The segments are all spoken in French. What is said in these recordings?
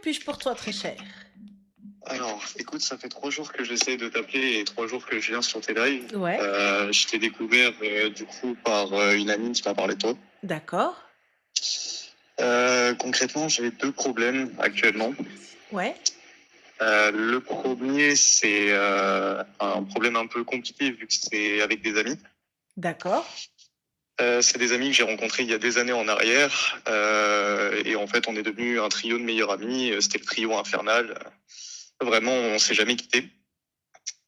puis-je pour toi, très cher? Alors, écoute, ça fait 3 jours que j'essaie de t'appeler et 3 jours que je viens sur tes lives. Ouais, Je t'ai découvert du coup par une amie qui m'a parlé de toi. d'accord. Concrètement, j'ai deux problèmes actuellement. Ouais, Le premier, c'est un problème un peu compliqué vu que c'est avec des amis. d'accord. C'est des amis que j'ai rencontrés il y a des années en arrière et en fait, on est devenu un trio de meilleurs amis. C'était le trio infernal. Vraiment, on s'est jamais quitté.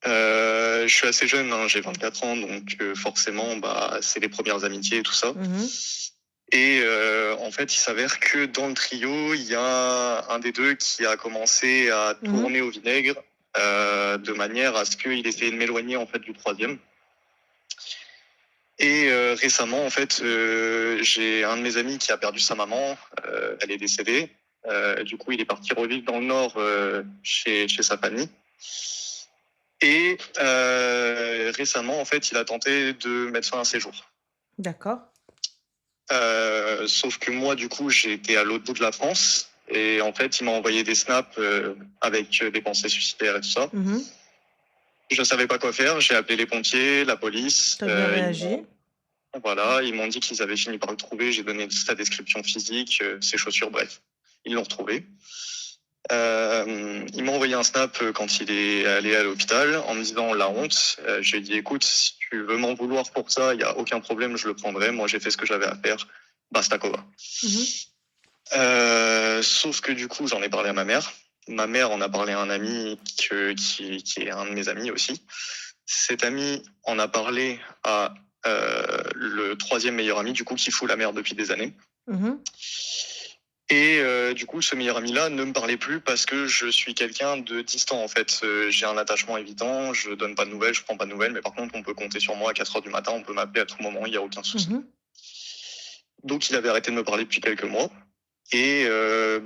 Je suis assez jeune, hein, j'ai 24 ans, donc forcément, bah, c'est les premières amitiés et tout ça. Mhm, Et en fait, il s'avère que dans le trio, il y a un des deux qui a commencé à mhm, tourner au vinaigre de manière à ce qu'il essayait de m'éloigner en fait du troisième. Et récemment, en fait, j'ai un de mes amis qui a perdu sa maman. Elle est décédée. Du coup, il est parti revivre dans le Nord chez sa famille. Et récemment, en fait, il a tenté de mettre fin à ses jours. d'accord. Sauf que moi, du coup, j'ai été à l'autre bout de la France. Et en fait, il m'a envoyé des snaps avec des pensées suicidaires et tout ça. Mhm, Je ne savais pas quoi faire. J'ai appelé les pompiers, la police. t'as bien réagi. Voilà, ils m'ont dit qu'ils avaient fini par le trouver. J'ai donné sa description physique, ses chaussures, bref. Ils l'ont retrouvé. Il m'a envoyé un snap quand il est allé à l'hôpital en me disant la honte. J'ai dit écoute, si tu veux m'en vouloir pour ça, il n'y a aucun problème, je le prendrai. Moi, j'ai fait ce que j'avais à faire. Basta quoi. Mhm, Sauf que du coup, j'en ai parlé à ma mère. Ma mère en a parlé à un ami qui est un de mes amis aussi. Cet ami en a parlé à le troisième meilleur ami, du coup, qui fout la merde depuis des années. mhm, Et du coup, ce meilleur ami-là ne me parlait plus parce que je suis quelqu'un de distant en fait. J'ai un attachement évident, je donne pas de nouvelles, je prends pas de nouvelles, mais par contre, on peut compter sur moi à 4 heures du matin, on peut m'appeler à tout moment, il n'y a aucun souci. mhm. Donc, il avait arrêté de me parler depuis quelques mois. Et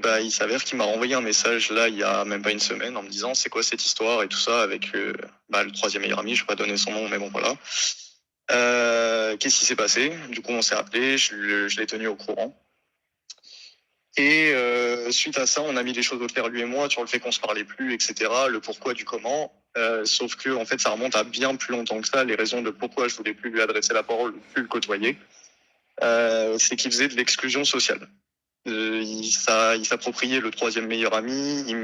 bah, il s'avère qu'il m'a renvoyé un message là, il y a même pas une semaine, en me disant c'est quoi cette histoire et tout ça avec bah, le troisième meilleur ami, je vais pas donner son nom, mais bon voilà. Qu'est-ce qui s'est passé? Du coup, on s'est appelé, je l'ai tenu au courant. Et suite à ça, on a mis les choses au clair, lui et moi, sur le fait qu'on se parlait plus, etc., le pourquoi du comment. Sauf que, en fait, ça remonte à bien plus longtemps que ça. Les raisons de pourquoi je voulais plus lui adresser la parole, plus le côtoyer, c'est qu'il faisait de l'exclusion sociale. Il s'appropriait le troisième meilleur ami, il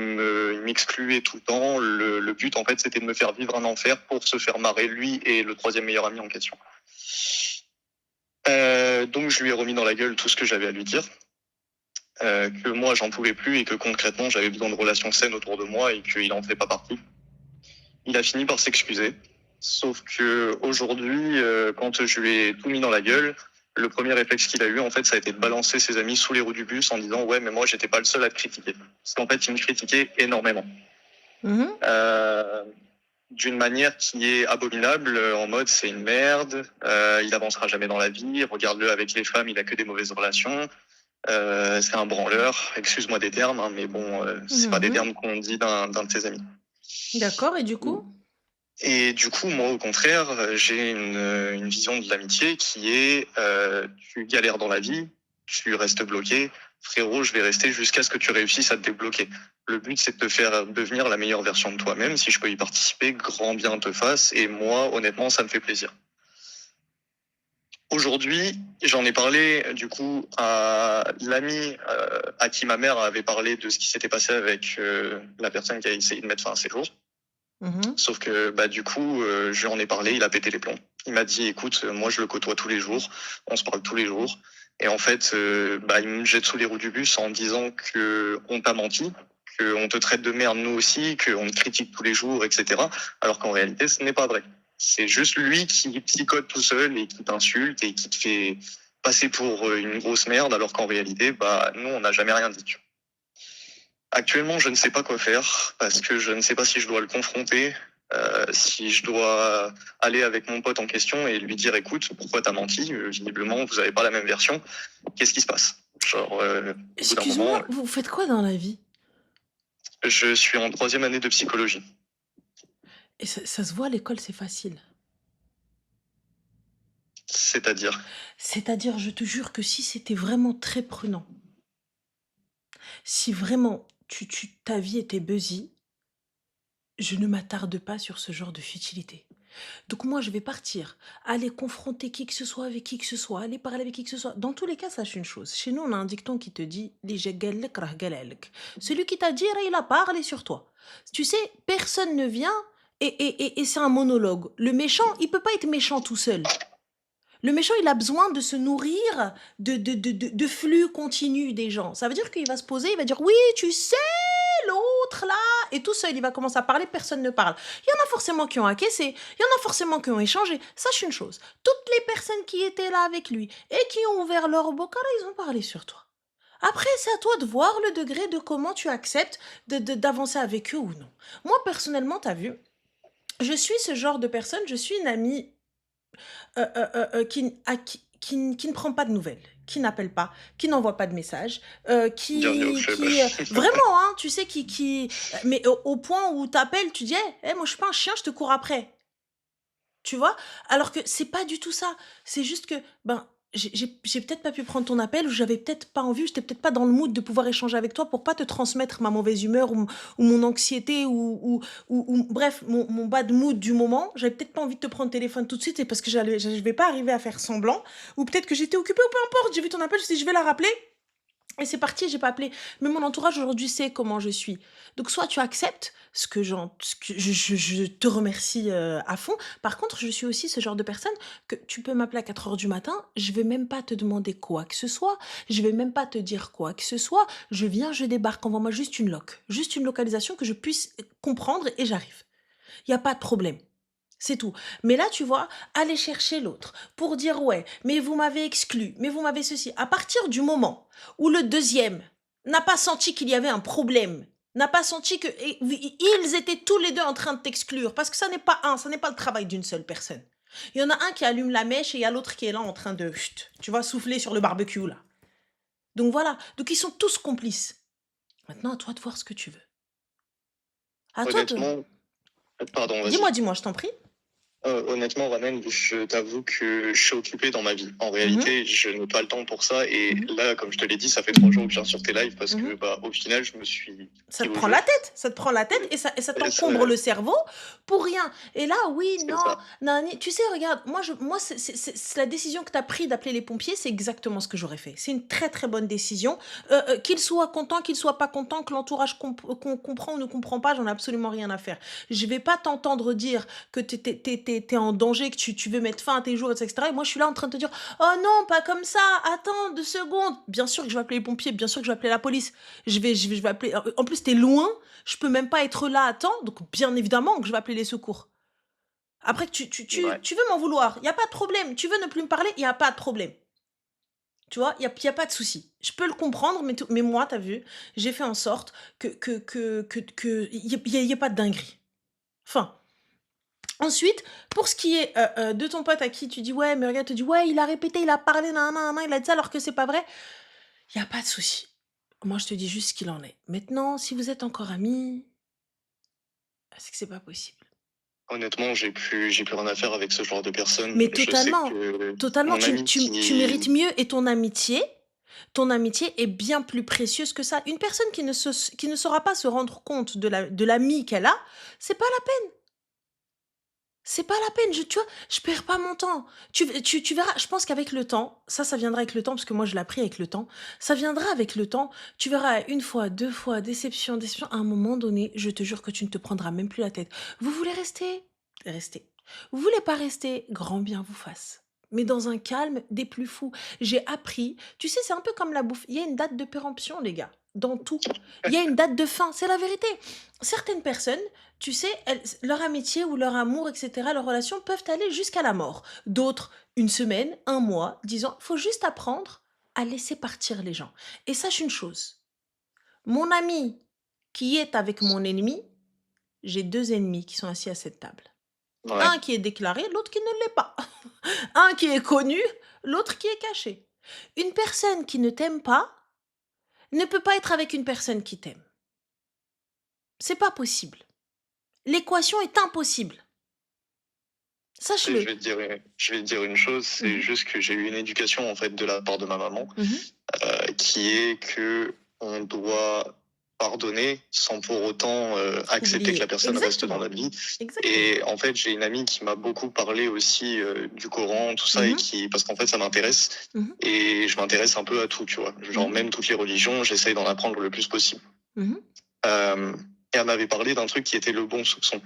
m'excluait tout le temps. Le but, en fait, c'était de me faire vivre un enfer pour se faire marrer lui et le troisième meilleur ami en question. Donc, je lui ai remis dans la gueule tout ce que j'avais à lui dire. Que moi j'en pouvais plus et que concrètement j'avais besoin de relations saines autour de moi et qu'il en fait pas partie. Il a fini par s'excuser. Sauf que aujourd'hui, quand je lui ai tout mis dans la gueule, le premier réflexe qu'il a eu, en fait, ça a été de balancer ses amis sous les roues du bus en disant ouais, mais moi j'étais pas le seul à te critiquer. Parce qu'en fait, il me critiquait énormément. Mhm. Euh, D'une manière qui est abominable, en mode c'est une merde, il avancera jamais dans la vie, regarde-le avec les femmes, il a que des mauvaises relations. C'est un branleur, excuse-moi des termes, hein, mais bon, c'est pas des Mhm. termes qu'on dit d'un de ses amis. D'accord, et du coup? Et du coup, moi, au contraire, j'ai une vision de l'amitié qui est tu galères dans la vie, tu restes bloqué. Frérot, je vais rester jusqu'à ce que tu réussisses à te débloquer. Le but, c'est de te faire devenir la meilleure version de toi-même. Si je peux y participer, grand bien te fasse. Et moi, honnêtement, ça me fait plaisir. Aujourd'hui, j'en ai parlé du coup à l'ami à qui ma mère avait parlé de ce qui s'était passé avec la personne qui a essayé de mettre fin à ses jours. Mhm. Sauf que bah du coup, je lui en ai parlé, il a pété les plombs. Il m'a dit, écoute, moi je le côtoie tous les jours, on se parle tous les jours. Et en fait, bah, il me jette sous les roues du bus en me disant que on t'a menti, qu'on te traite de merde nous aussi, qu'on te critique tous les jours, etc. Alors qu'en réalité, ce n'est pas vrai. C'est juste lui qui psychote tout seul et qui t'insulte et qui te fait passer pour une grosse merde, alors qu'en réalité, bah nous, on n'a jamais rien dit. Actuellement, je ne sais pas quoi faire parce que je ne sais pas si je dois le confronter, si je dois aller avec mon pote en question et lui dire écoute, pourquoi t'as menti? Visiblement, vous n'avez pas la même version. Qu'est-ce qui se passe? Genre, au bout d'un moment, Excuse-moi, vous faites quoi dans la vie? je suis en troisième année de psychologie. Et ça se voit à l'école, c'est facile. C'est-à-dire, C'est-à-dire, je te jure que si c'était vraiment très prenant, si vraiment ta vie était busy, je ne m'attarde pas sur ce genre de futilité. Donc moi, je vais partir, aller confronter qui que ce soit avec qui que ce soit, aller parler avec qui que ce soit. Dans tous les cas, sache une chose. Chez nous, on a un dicton qui te dit "Li jagallek rah galalek." Celui qui t'a dit, il a parlé sur toi. Tu sais, personne ne vient et c'est un monologue. Le méchant, il peut pas être méchant tout seul. Le méchant, il a besoin de se nourrir de flux continu des gens. Ça veut dire qu'il va se poser, il va dire oui, tu sais, l'autre là, et tout seul, il va commencer à parler, personne ne parle. Il y en a forcément qui ont encaissé, il y en a forcément qui ont échangé. Sache une chose, toutes les personnes qui étaient là avec lui et qui ont ouvert leur bocal, ils ont parlé sur toi. Après, c'est à toi de voir le degré de comment tu acceptes d'avancer avec eux ou non. Moi, personnellement, tu as vu, je suis ce genre de personne, je suis une amie qui ne prend pas de nouvelles, qui n'appelle pas, qui n'envoie pas de messages, Bienvenue au club. vraiment, hein, tu sais, mais au point où t'appelles, tu dis, moi je suis pas un chien, je te cours après. Tu vois? Alors que c'est pas du tout ça. C'est juste que, ben, j'ai peut-être pas pu prendre ton appel ou j'avais peut-être pas envie, j'étais peut-être pas dans le mood de pouvoir échanger avec toi pour pas te transmettre ma mauvaise humeur ou mon anxiété ou bref, mon bad mood du moment. J'avais peut-être pas envie de te prendre le téléphone tout de suite et parce que je vais pas arriver à faire semblant ou peut-être que j'étais occupée ou peu importe. J'ai vu ton appel, je me suis dit, je vais la rappeler. Et c'est parti, j'ai pas appelé. Mais mon entourage aujourd'hui sait comment je suis. Donc soit tu acceptes ce que je te remercie à fond. Par contre, je suis aussi ce genre de personne que tu peux m'appeler à 4 heures du matin, je vais même pas te demander quoi que ce soit, je vais même pas te dire quoi que ce soit. Je viens, je débarque, envoie-moi juste une loc, juste une localisation que je puisse comprendre et j'arrive. Il n'y a pas de problème. C'est tout. Mais là, tu vois, aller chercher l'autre pour dire ouais, mais vous m'avez exclu, mais vous m'avez ceci. À partir du moment où le deuxième n'a pas senti qu'il y avait un problème, n'a pas senti que ils étaient tous les deux en train de t'exclure, parce que ça n'est pas le travail d'une seule personne. Il y en a un qui allume la mèche et il y a l'autre qui est là en train de, chut, tu vois, souffler sur le barbecue là. Donc voilà. Donc ils sont tous complices. Maintenant, à toi de voir ce que tu veux. À toi de. Honnêtement, pardon, vas-y. Dis-moi, je t'en prie. Honnêtement, Ronen, je t'avoue que je suis occupé dans ma vie. En Mhm. réalité, je n'ai pas le temps pour ça. Et Mhm. là, comme je te l'ai dit, ça fait 3 jours que je viens sur tes lives parce que, Mhm. bah, au final, je me suis Ça pris te au prend jeu. la tête, ça te prend la tête et ça Et t'encombre le cerveau pour rien. Et là, oui, c'est non, ça. nani. Tu sais, regarde, moi c'est la décision que tu as prise d'appeler les pompiers, c'est exactement ce que j'aurais fait. C'est une très très bonne décision. Qu'il soit content, qu'il soit pas content, que l'entourage comprend ou ne comprend pas, j'en ai absolument rien à faire. Je vais pas t'entendre dire que t'es en danger, que tu veux mettre fin à tes jours, etc. Et moi, je suis là en train de te dire, oh non, pas comme ça, attends 2 secondes. Bien sûr que je vais appeler les pompiers, bien sûr que je vais appeler la police. Je vais appeler. En plus, t'es loin, je peux même pas être là à temps, donc bien évidemment que je vais appeler les secours. Après, Ouais. tu veux m'en vouloir, il n'y a pas de problème. Tu veux ne plus me parler, il n'y a pas de problème. Tu vois, y a pas de souci. Je peux le comprendre, mais moi, t'as vu, j'ai fait en sorte y ait pas de dinguerie. Enfin. Ensuite, pour ce qui est de ton pote à qui tu dis ouais, mais regarde, te dit ouais, il a répété, il a parlé, nan, il a dit ça alors que c'est pas vrai, il y a pas de souci. Moi, je te dis juste ce qu'il en est. Maintenant, si vous êtes encore amis, c'est que c'est pas possible. Honnêtement, j'ai plus rien à faire avec ce genre de personnes. Mais Je sais totalement, que totalement, mon ami tu mérites qui, mieux et ton amitié est bien plus précieuse que ça. Une personne qui ne saura pas se rendre compte de l'ami qu'elle a, c'est pas la peine. C'est pas la peine, tu vois, je perds pas mon temps. Tu verras, je pense qu'avec le temps, ça viendra avec le temps, parce que moi je l'ai appris avec le temps, ça viendra avec le temps, tu verras une fois, deux fois, déception, déception, à un moment donné, je te jure que tu ne te prendras même plus la tête. Vous voulez rester? Restez. Vous voulez pas rester? Grand bien vous fasse. Mais dans un calme des plus fous. J'ai appris, tu sais, c'est un peu comme la bouffe, il y a une date de péremption, les gars, dans tout. Il y a une date de fin, c'est la vérité. Certaines personnes, tu sais, leur amitié ou leur amour, etc., leurs relations peuvent aller jusqu'à la mort. D'autres, une semaine, un mois, 10 ans. Faut juste apprendre à laisser partir les gens. Et sache une chose, mon ami qui est avec mon ennemi, j'ai 2 ennemis qui sont assis à cette table. ouais, Un qui est déclaré, l'autre qui ne l'est pas. Un qui est connu, l'autre qui est caché. Une personne qui ne t'aime pas ne peut pas être avec une personne qui t'aime. C'est pas possible. L'équation est impossible. et Sache-le. je vais te dire une chose, c'est Mhm. juste que j'ai eu une éducation en fait de la part de ma maman, Mhm. qui est que on doit pardonner sans pour autant accepter que la Oublier. personne reste dans Exactement. notre vie. Exactement. Et en fait, j'ai une amie qui m'a beaucoup parlé aussi du Coran, tout ça, et Mhm, qui, parce qu'en fait, ça m'intéresse. mhm, Et je m'intéresse un peu à tout, tu vois. Genre, mhm, même toutes les religions, j'essaye d'en apprendre le plus possible. mhm, Euh, et elle m'avait parlé d'un truc qui était le bon soupçon.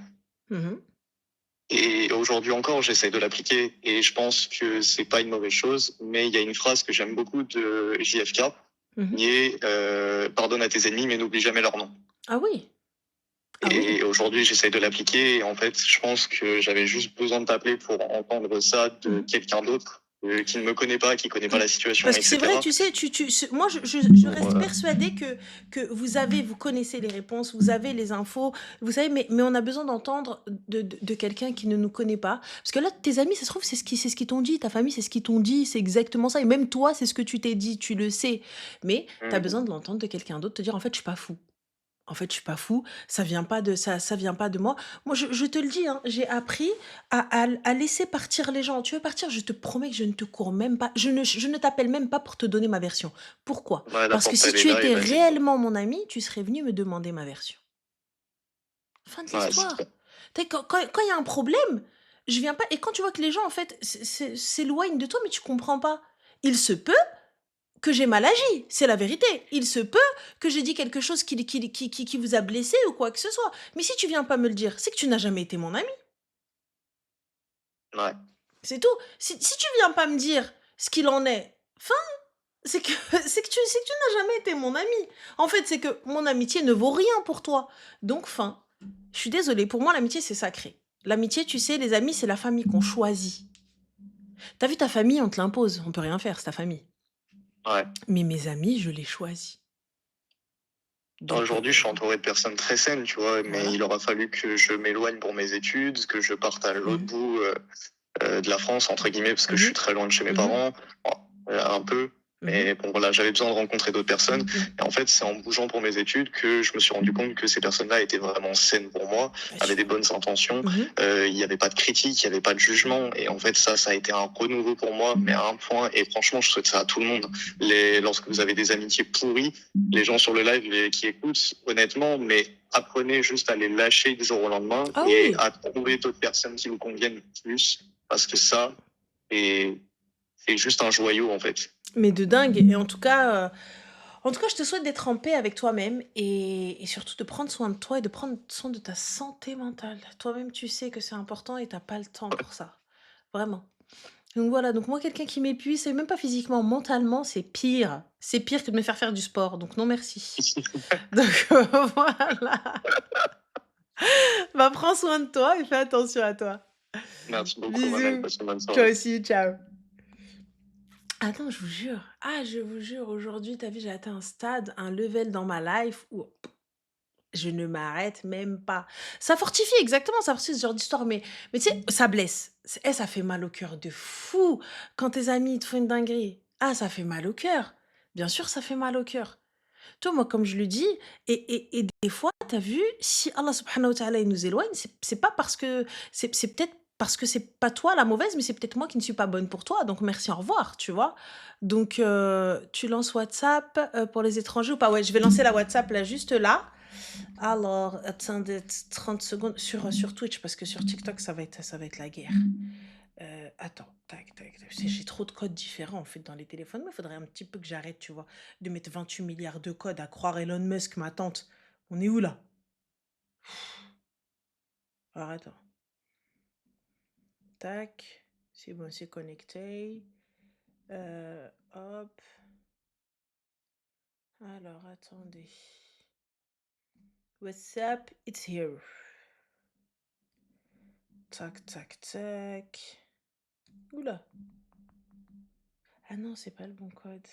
mhm, Et aujourd'hui encore, j'essaie de l'appliquer et je pense que c'est pas une mauvaise chose. Mais il y a une phrase que j'aime beaucoup de JFK mhm. qui est pardonne à tes ennemis, mais n'oublie jamais leur nom. Ah oui. Ah oui. Et aujourd'hui, j'essaie de l'appliquer. Et en fait, je pense que j'avais juste besoin de t'appeler pour entendre ça de Mhm. quelqu'un d'autre qui ne me connaît pas, qui connaît pas la situation, Parce que c'est vrai, etc. tu sais, moi, je Pour, reste persuadée que vous connaissez les réponses, vous avez les infos, vous savez, mais on a besoin d'entendre de quelqu'un qui ne nous connaît pas. Parce que là, tes amis, ça se trouve, c'est ce qu'ils t'ont dit, ta famille, c'est ce qu'ils t'ont dit, c'est exactement ça. Et même toi, c'est ce que tu t'es dit, tu le sais. Mais tu as besoin de l'entendre de quelqu'un d'autre, te dire, en fait, je suis pas fou. En fait, je suis pas fou, ça vient pas de moi. Moi, je te le dis, hein, j'ai appris à laisser partir les gens. Tu veux partir? Je te promets que je ne te cours même pas. Je ne t'appelle même pas pour te donner ma version. Pourquoi? ouais, la Parce que porte, si elle est tu là et étais vas-y. réellement mon ami, tu serais venu me demander ma version. Fin de Ouais, c'est ça. l'histoire. Quand il y a un problème, je viens pas. Et quand tu vois que les gens, en fait, s'éloignent de toi, mais tu comprends pas. Il se peut que j'ai mal agi, c'est la vérité. Il se peut que j'ai dit quelque chose qui vous a blessé ou quoi que ce soit. Mais si tu viens pas me le dire, c'est que tu n'as jamais été mon ami. Ouais, C'est tout. Si tu viens pas me dire ce qu'il en est, fin, c'est que, c'est que tu n'as jamais été mon ami. En fait, c'est que mon amitié ne vaut rien pour toi. Donc, fin. Je suis désolée, pour moi, l'amitié, c'est sacré. L'amitié, tu sais, les amis, c'est la famille qu'on choisit. T'as vu ta famille, on te l'impose, on peut rien faire, c'est ta famille. ouais. Mais mes amis, je les choisis. Donc, Aujourd'hui, je suis entouré de personnes très saines, tu vois, mais voilà. il aura fallu que je m'éloigne pour mes études, que je parte à l'autre Mhm. bout de la France, entre guillemets, parce que je suis Mhm. très loin de chez mes Mhm. parents, bon, un peu. Mhm. Mais bon, voilà, j'avais besoin de rencontrer d'autres personnes. Mhm. Et en fait, c'est en bougeant pour mes études que je me suis rendu compte que ces personnes-là étaient vraiment saines pour moi, Bien avaient sûr. des bonnes intentions. Mhm. Il n'y avait pas de critique, il n'y avait pas de jugement. Et en fait, ça a été un renouveau pour moi, mais à un point. Et franchement, je souhaite ça à tout le monde. Lorsque vous avez des amitiés pourries, les gens sur le live qui écoutent, honnêtement, mais apprenez juste à les lâcher du jour au lendemain Ah et oui, à trouver d'autres personnes qui vous conviennent plus, parce que ça, est, c'est juste un joyau, en fait. mais de dingue. Et en tout cas, je te souhaite d'être en paix avec toi-même et surtout de prendre soin de toi et de prendre soin de ta santé mentale. Toi-même, tu sais que c'est important et t'as pas le temps pour ça. Vraiment. Donc voilà, donc moi, quelqu'un qui m'épuise, c'est même pas physiquement, mentalement, c'est pire. C'est pire que de me faire faire du sport. Donc non, merci. Donc voilà. Bah, prends soin de toi et fais attention à toi. Merci beaucoup, Manel. Bisous. Passe une bonne Toi soirée. aussi, ciao. Attends, je vous jure. Ah, je vous jure, aujourd'hui, t'as vu, j'ai atteint un stade, un level dans ma life où je ne m'arrête même pas. Ça fortifie, exactement, ça fortifie ce genre d'histoire, mais tu sais, ça blesse. Ça fait mal au cœur de fou quand tes amis te font une dinguerie. Ah, ça fait mal au cœur. Bien sûr, ça fait mal au cœur. Toi, moi, comme je le dis, et des fois, tu as vu, si Allah subhanahu wa ta'ala il nous éloigne, c'est pas parce que c'est peut-être parce que c'est pas toi la mauvaise, mais c'est peut-être moi qui ne suis pas bonne pour toi. Donc merci, au revoir, tu vois. Donc tu lances WhatsApp pour les étrangers ou pas? Ouais, je vais lancer la WhatsApp là, juste là. Alors, attendez 30 secondes sur Twitch, parce que sur TikTok, ça va être la guerre. Attends, tac, tac, tac. J'ai trop de codes différents en fait dans les téléphones, mais il faudrait un petit peu que j'arrête, tu vois, de mettre 28 milliards de codes à croire Elon Musk, ma tante. On est où là? Alors attends, tac, c'est bon, c'est connecté. Hop. Alors attendez. WhatsApp, it's here. Tac, tac, tac. Oula. Ah non, c'est pas le bon code.